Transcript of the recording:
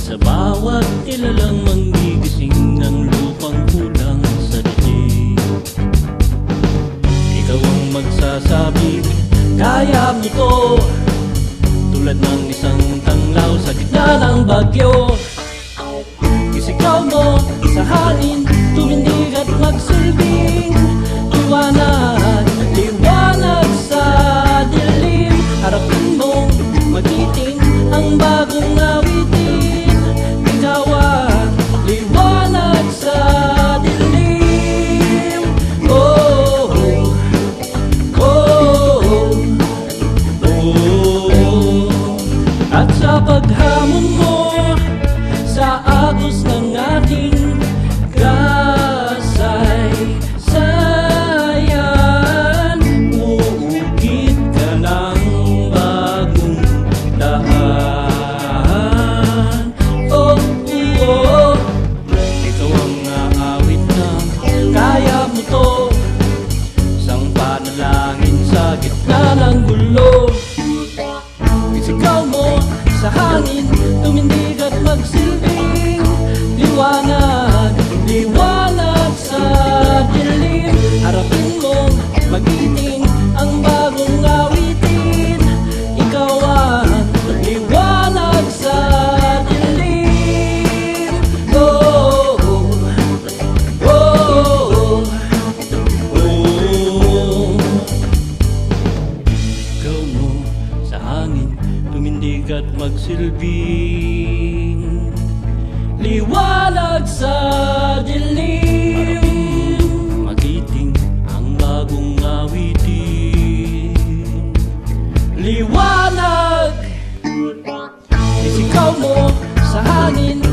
Sa bawat kilalang manggigising ng lupang kulang sa dilig. Ikaw ang magsasabi, kaya mo to. Tulad ng isang tanglaw sa gitna ng bagyo. Isigaw mo sa hangin, tumindig at magsilbing liwanag, liwanag sa dilim. Harapin mo, magiting ang bagong awitin. Liwanag sa dilim. Oh, oh, oh. At sa paghamon mo sa agos ng ating kasaysayan, uukit ka ng bagong daan. Oh, oh, ikaw ang aawit na kaya mo to. Isang panalangin sa gitna ng gulo. Isigaw mo sa hangin, tumindig at magsilbing liwanag, liwanag sa dilim. Harapin mo, magiting ang bagong awitin. Ikaw ang liwanag sa dilim. Oh, oh, oh, oh. Ikaw mo sa hangin, tumindig at magsilbing liwanag sa dilim. Magiting ang bagong awitin. Liwanag, isigaw mo sa hangin,